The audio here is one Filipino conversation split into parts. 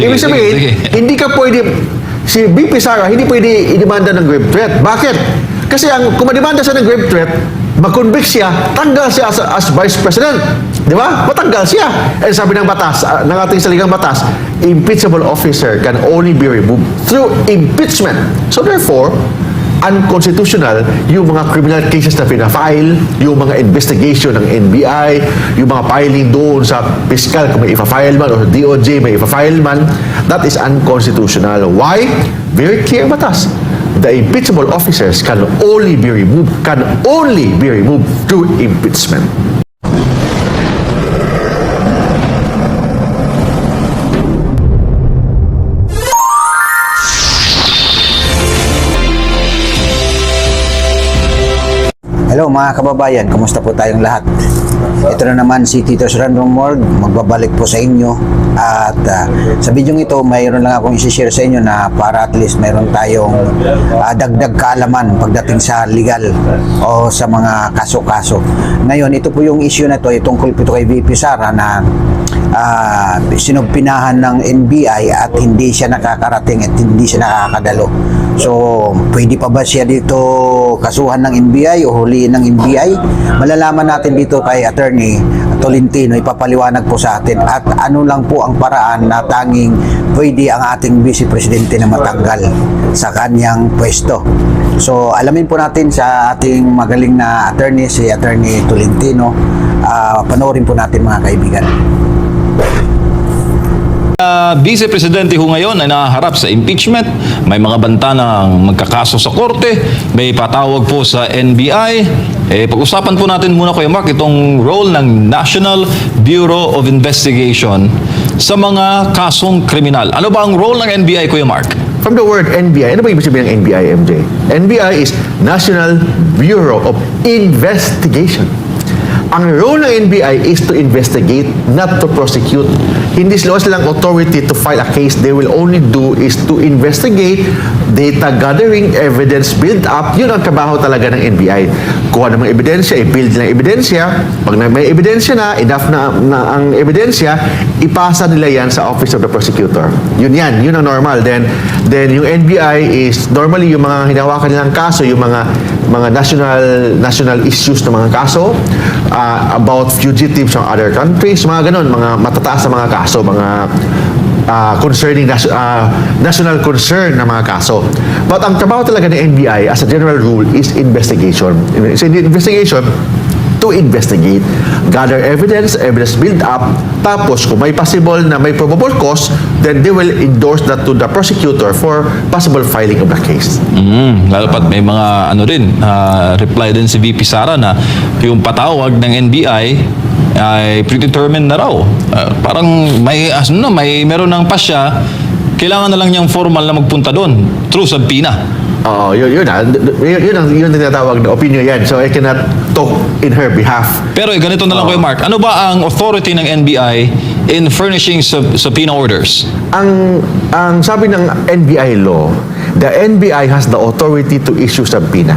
Ibig sabihin, hindi ka pwede, si BP Sara, hindi pwede idemanda ng grave threat. Bakit? Kasi kung mademanda siya ng grave threat, mag-convict siya, tanggal siya as Vice President. Di ba? Matanggal siya. And sabi ng batas, ng ating saligang batas, impeachable officer can only be removed through impeachment. So therefore, unconstitutional yung mga criminal cases na pinafile, yung mga investigation ng NBI, yung mga filing doon sa fiscal kung may ipa-file man o DOJ may ipa-file man, that is unconstitutional. Why? Very clear batas. The impeachable officers can only be removed through impeachment. Hello mga kababayan, kumusta po tayong lahat? Ito na naman si Tito Random World, magbabalik po sa inyo at sa video ito mayroon lang akong isi-share sa inyo na para at least mayroon tayong dagdag kaalaman pagdating sa legal o sa mga kaso-kaso. Ngayon, ito po yung issue na ito, tungkol po ito kay VP Sara na sinugpinahan ng NBI at hindi siya nakakarating at hindi siya nakakadalo. So, pwede pa ba siya dito kasuhan ng NBI o huliin ng NBI? Malalaman natin dito kay Atty. Tolentino, ipapaliwanag po sa atin at ano lang po ang paraan na tanging pwede ang ating Vice Presidente na matanggal sa kanyang pwesto. So, alamin po natin sa ating magaling na attorney, si Atty. Tolentino. Panoorin po natin mga kaibigan. Vice Presidente ho ngayon ay naharap sa impeachment, may mga banta ng magkakaso sa korte, may patawag po sa NBI. Pag-usapan po natin muna, Kuya Mark, itong role ng National Bureau of Investigation sa mga kasong kriminal. Ano ba ang role ng NBI, Kuya Mark? From the word NBI, ano ba ibig sabihin ng NBI, MJ? NBI is National Bureau of Investigation. Ang role ng NBI is to investigate, not to prosecute. Hindi sila silang authority to file a case. They will only do is to investigate, data gathering, evidence build up. Yun ang trabaho talaga ng NBI. Kuha ng mga ebidensya, i-build ng ebidensya. Pag may ebidensya na, enough na ang ebidensya, ipasa nila yan sa Office of the Prosecutor. Yun ang normal. Then yung NBI is normally yung mga hinahawakan nilang kaso, yung mga national issues ng mga kaso, about fugitives from other countries, mga ganon, mga matataas na mga kaso, mga concerning national concern na mga kaso. But ang trabaho talaga ng NBI as a general rule is investigation. So in investigation, to investigate, gather evidence build up, tapos kung may possible na may probable cause, then they will endorse that to the prosecutor for possible filing of the case. Lalo pat may mga reply din si VP Sara na yung patawag ng NBI ay predetermined na raw. Parang meron ng pasya, kailangan na lang niyang formal na magpunta doon through subpoena. Oo, yun ang tinatawag na opinion yan. So I cannot talk in her behalf. Pero ganito na lang, Kuya Mark. Ano ba ang authority ng NBI in furnishing subpoena orders? Ang sabi ng NBI law, the NBI has the authority to issue subpoena.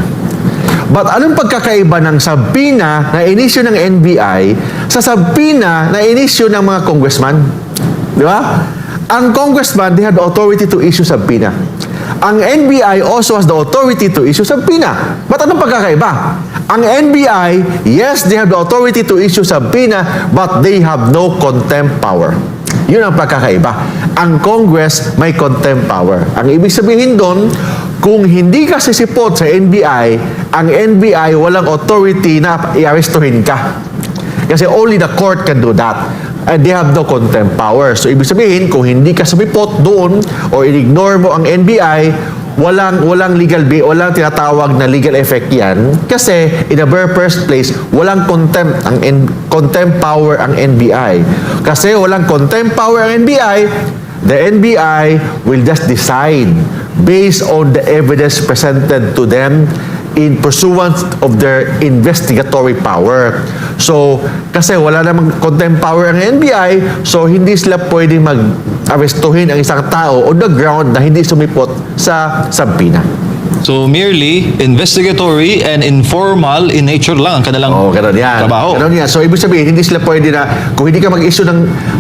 But anong pagkakaiba ng subpoena na inisyu ng NBI sa subpoena na inisyu ng mga congressman? Di ba? Ang congressman, they have the authority to issue subpoena. Ang NBI also has the authority to issue subpoena. But anong pagkakaiba? Ang NBI, yes, they have the authority to issue subpoena, but they have no contempt power. Yun ang pagkakaiba. Ang Congress may contempt power. Ang ibig sabihin doon, kung hindi ka sisipot sa NBI, ang NBI walang authority na i-arestuhin ka. Kasi only the court can do that. And they have no contempt power. So, ibig sabihin, kung hindi ka sumipot doon o i-ignore mo ang NBI, walang tinatawag na legal effect yan. Kasi, in the very first place, walang contempt power ang NBI. Kasi walang contempt power ang NBI, the NBI will just decide based on the evidence presented to them in pursuance of their investigatory power. So, kasi wala namang contempt power ang NBI, so hindi sila pwedeng mag-arestuhin ang isang tao on the ground na hindi sumipot sa subpoena. So merely investigatory and informal in nature lang ang kanilang ganun yan. trabaho. Ganun yan. So, ibig sabihin, hindi sila pwede na, kung hindi ka mag-issue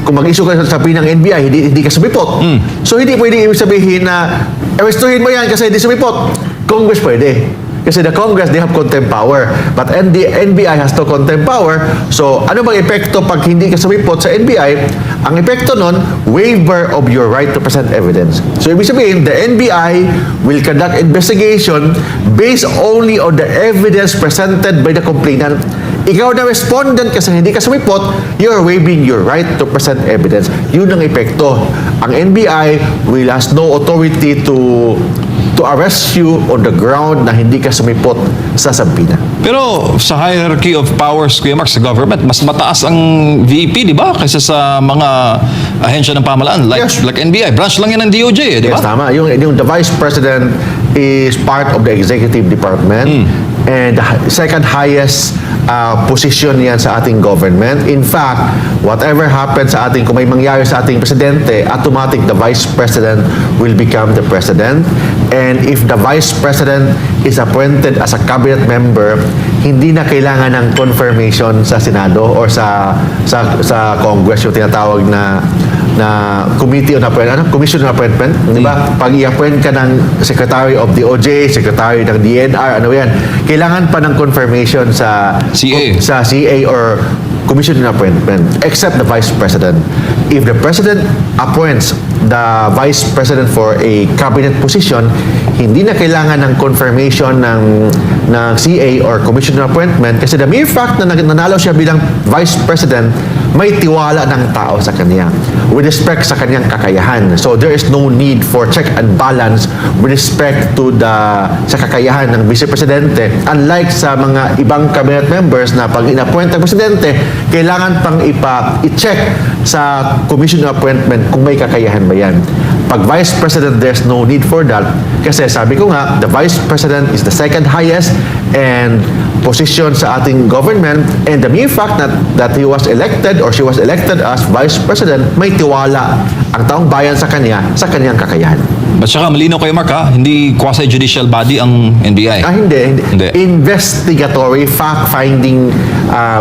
kung mag-issue ka sa sabi ng NBI, hindi ka sumipot. So, hindi pwede ibig sabihin na, arrestuhin mo yan kasi hindi sumipot. Congress pwede. Kasi the Congress, they have contempt power. But the NBI has no contempt power. So, ano bang epekto pag hindi ka sumipot sa NBI? Ang epekto nun, waiver of your right to present evidence. So, ibig sabihin, the NBI will conduct investigation based only on the evidence presented by the complainant. Ikaw na respondent kasi hindi ka sumipot, you're waiving your right to present evidence. Yun ang epekto. Ang NBI will has no authority to arrest you on the ground na hindi ka sumipot sa sampina. Pero sa hierarchy of powers, Kuya Mark, sa government, mas mataas ang VP, di ba? Kaysa sa mga ahensya ng pamahalaan, like NBI. Branch lang yan ng DOJ, di ba? Yes, tama. Yung the Vice President is part of the Executive Department and the second highest position yan sa ating government. In fact, whatever happens sa ating, kung may mangyari sa ating presidente, automatic the Vice President will become the President. And if the Vice President is appointed as a cabinet member, hindi na kailangan ng confirmation sa Senado or sa Congress, yung tinatawag na committee on appointment, commission on appointment, di ba? Pag i-appoint ka ng Secretary of the OJ, Secretary ng DNR, ano yan, kailangan pa ng confirmation sa CA or commission on appointment, except the Vice President. If the President appoints the Vice President for a cabinet position, hindi na kailangan ng confirmation ng CA or commission on appointment kasi the mere fact na nanalo siya bilang Vice President, may tiwala ng tao sa kanya with respect sa kanyang kakayahan. So there is no need for check and balance with respect to sa kakayahan ng Vice Presidente. Unlike sa mga ibang cabinet members na pag in-appoint ng Presidente, kailangan pang i-check sa commission of appointment kung may kakayahan ba yan. Pag Vice President, there's no need for that kasi sabi ko nga, the Vice President is the second highest and position sa ating government, and the mere fact that he was elected or she was elected as Vice President, may tiwala ang taong bayan sa kanyang kakayahan. At saka malinaw kayo, Mark, ha? Hindi quasi-judicial body ang NBI. Hindi. Investigatory, fact-finding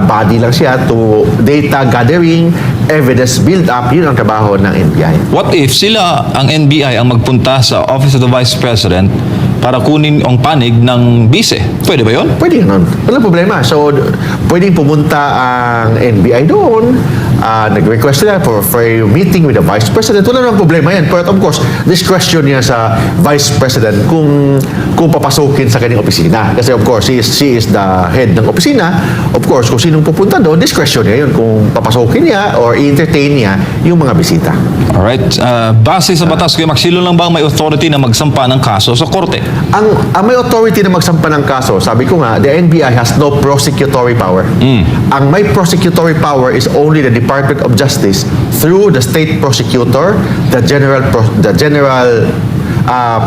body lang siya to data gathering, evidence build-up, yun ang trabaho ng NBI. What if sila, ang NBI, ang magpunta sa Office of the Vice President para kunin ang panig ng bise? Pwede ba yun? Pwede yun. Walang problema. So, pwedeng pumunta ang NBI doon, nag-request nila for a meeting with the Vice President. Wala namang problema yan. But of course, discretion niya sa Vice President kung papasukin sa kanyang opisina. Kasi of course, she is the head ng opisina. Of course, kung sinong pupunta doon, discretion niya yun kung papasukin niya or i-entertain niya yung mga bisita. Alright. Base sa batas, Kuya Mark, sino lang ba ang may authority na magsampa ng kaso sa korte? Ang may authority na magsampa ng kaso, sabi ko nga, the NBI has no prosecutory power. Ang may prosecutory power is only the Department of Justice through the state prosecutor, the general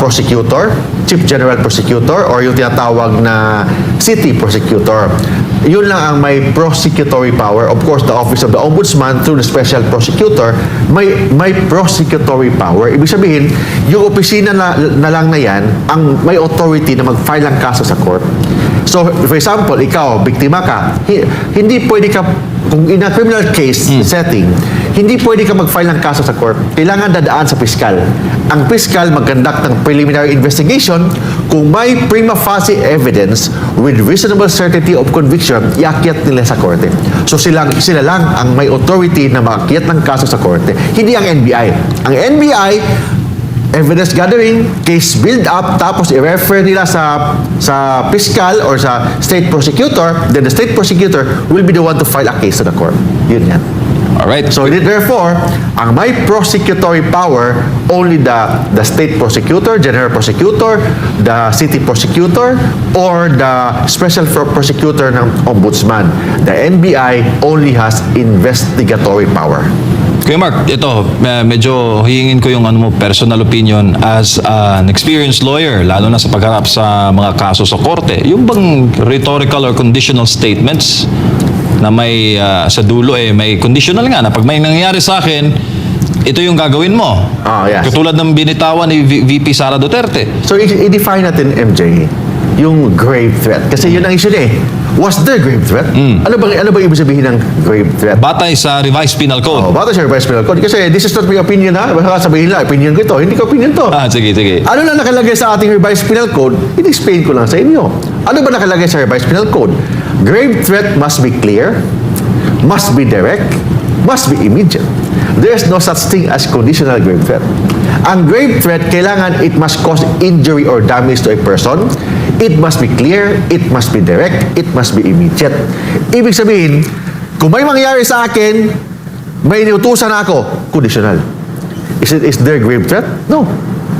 prosecutor, chief general prosecutor, or yung tinatawag na city prosecutor. Yun lang ang may prosecutory power. Of course, the Office of the Ombudsman through the special prosecutor, may prosecutory power. Ibig sabihin, yung opisina na lang na yan, ang may authority na mag-file ng kaso sa court. So, for example, ikaw, biktima ka, hindi pwede ka, kung in a criminal case setting, hindi pwede ka mag-file ng kaso sa court. Kailangan dadaan sa piskal. Ang piskal mag-conduct ng preliminary investigation. Kung may prima facie evidence with reasonable certainty of conviction, iakyat nila sa korte. So sila lang ang may authority na maakyat ng kaso sa korte. Hindi ang NBI. Ang NBI, evidence gathering, case build up, tapos i-refer nila sa fiscal or sa state prosecutor, then the state prosecutor will be the one to file a case to the court. Yun yan. Alright. So therefore, ang may prosecutory power, only the state prosecutor, general prosecutor, the city prosecutor, or the special prosecutor ng ombudsman. The NBI only has investigatory power. Kuya Mark, ito, medyo hihingin ko yung personal opinion as an experienced lawyer, lalo na sa pagharap sa mga kaso sa korte. Yung bang rhetorical or conditional statements na may sa dulo may conditional nga na pag may nangyayari sa akin, ito yung gagawin mo. Yes. Katulad ng binitawan ni VP Sara Duterte. So, i-define natin, MJ, yung grave threat. Kasi yun ang issue niya eh. Was there grave threat? Ano bang ibig sabihin ng grave threat? Batay sa revised penal code. Batay sa revised penal code. Kasi this is not my opinion ha. Baka sabihin lang, opinion ko ito. Hindi ko opinion to. Sige. Ano lang nakalagay sa ating revised penal code? I-explain ko lang sa inyo. Ano ba nakalagay sa revised penal code? Grave threat must be clear, must be direct, must be immediate. There is no such thing as conditional grave threat. Ang grave threat, kailangan it must cause injury or damage to a person. It must be clear, it must be direct, it must be immediate. Ibig sabihin, kung may mangyari sa akin, may inutusan ako, conditional. Is there grave threat? No.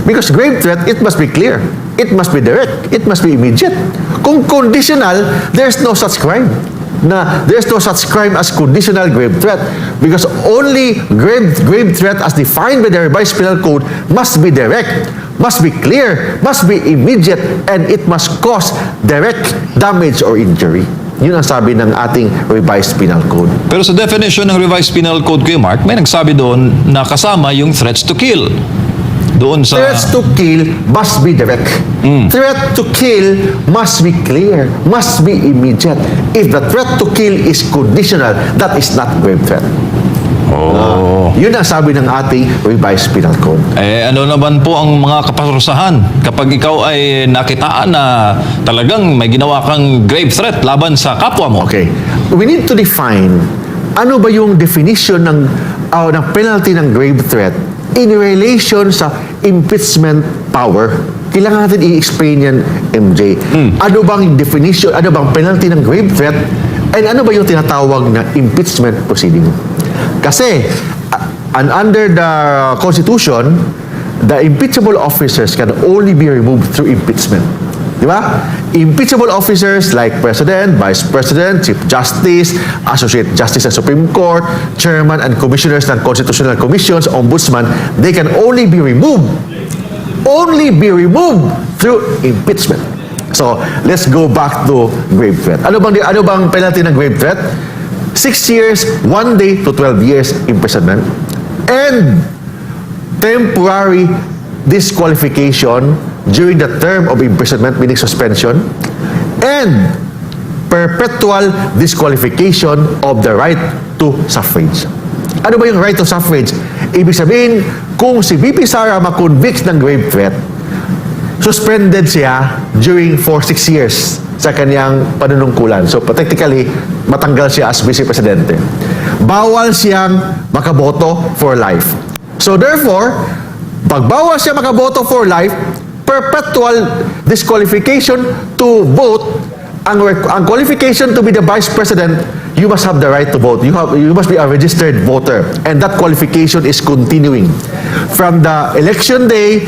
Because grave threat, it must be clear, it must be direct, it must be immediate. Kung conditional, there's no such crime. There's no such crime as conditional grave threat, because only grave threat as defined by the revised penal code must be direct, must be clear, must be immediate, and it must cause direct damage or injury. Yun ang sabi ng ating revised penal code. Pero sa definition ng revised penal code, Kuya Mark, may nagsabi doon na kasama yung threats to kill. Doon sa... Threats to kill must be direct. Threat to kill must be clear, must be immediate. If the threat to kill is conditional, that is not grave threat. Yun ang sabi ng ating revised penal code. Ano naman po ang mga kaparusahan kapag ikaw ay nakitaan na talagang may ginawa kang grave threat laban sa kapwa mo? Okay. We need to define ano ba yung definition ng penalty ng grave threat in relation sa impeachment power. Kailangan natin i-explain yan, MJ. Ano bang definition, ano bang penalty ng grave threat, and ano ba yung tinatawag na impeachment proceeding? Kasi, under the Constitution, the impeachable officers can only be removed through impeachment. Di ba? Impeachable officers like President, Vice President, Chief Justice, Associate Justice ng Supreme Court, Chairman and Commissioners ng Constitutional Commissions, Ombudsman, they can only be removed through impeachment. So, let's go back to grave threat. Ano bang penalty ng grave threat? 6 years, 1 day to 12 years imprisonment, and temporary disqualification during the term of imprisonment, meaning suspension, and perpetual disqualification of the right to suffrage. Ano ba yung right to suffrage? Ibig sabihin, kung si VP Sara ma-convict ng grave threat, suspended siya for 6 years sa kanyang panunungkulan. So, technically, matanggal siya as Vice Presidente. Bawal siyang makaboto for life. So, therefore, pag bawal siya makaboto for life, perpetual disqualification to vote, ang qualification to be the Vice President, you must have the right to vote. You must be a registered voter. And that qualification is continuing. From the election day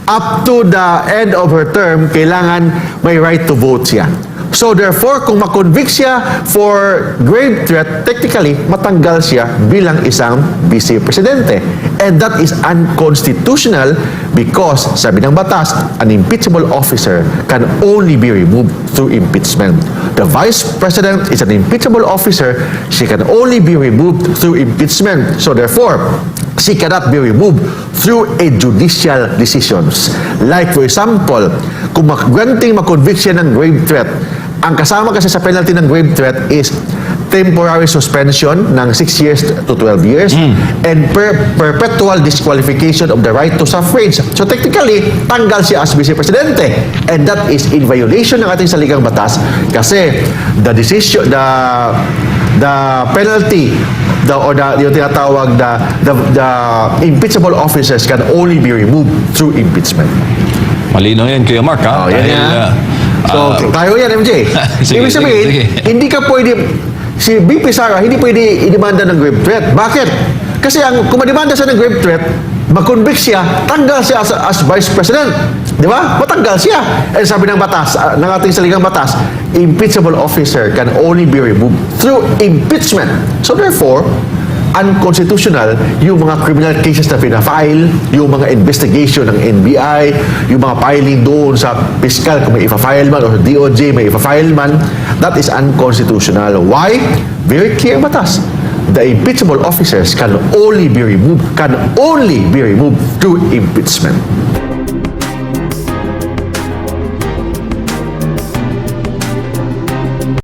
up to the end of her term, kailangan may right to vote siya. So therefore, kung makonvict siya for grave threat, technically, matanggal siya bilang isang Vice Presidente. And that is unconstitutional because, sabi ng batas, an impeachable officer can only be removed through impeachment. The Vice President is an impeachable officer. She can only be removed through impeachment. So therefore, she cannot be removed through a judicial decisions. Like for example, kung granting makonvict siya ng grave threat, ang kasama kasi sa penalty ng grave threat is temporary suspension ng 6 years to 12 years and perpetual disqualification of the right to suffrage. So technically, tanggal siya as Vice Presidente, and that is in violation ng ating saligang batas kasi the decision, the penalty, yung tinatawag the impeachable officers can only be removed through impeachment. Malinaw yan, Kuya Mark, ha? So, tayo yan, MJ. Ibig sabihin, hindi ka pwede, si VP Sara, hindi pwede idemanda ng grave threat. Bakit? Kasi kung mademanda siya ng grave threat, makonvict siya, tanggal siya as Vice President. Di ba? Matanggal siya. And sabi ng batas, ng ating saligang batas, impeachable officer can only be removed through impeachment. So therefore, unconstitutional yung mga criminal cases na pinafile, yung mga investigation ng NBI, yung mga filing doon sa fiscal kung may ipa-file man, or DOJ may ipa-file man, that is unconstitutional. Why? Very clear batas. the impeachable officers can only be removed through impeachment.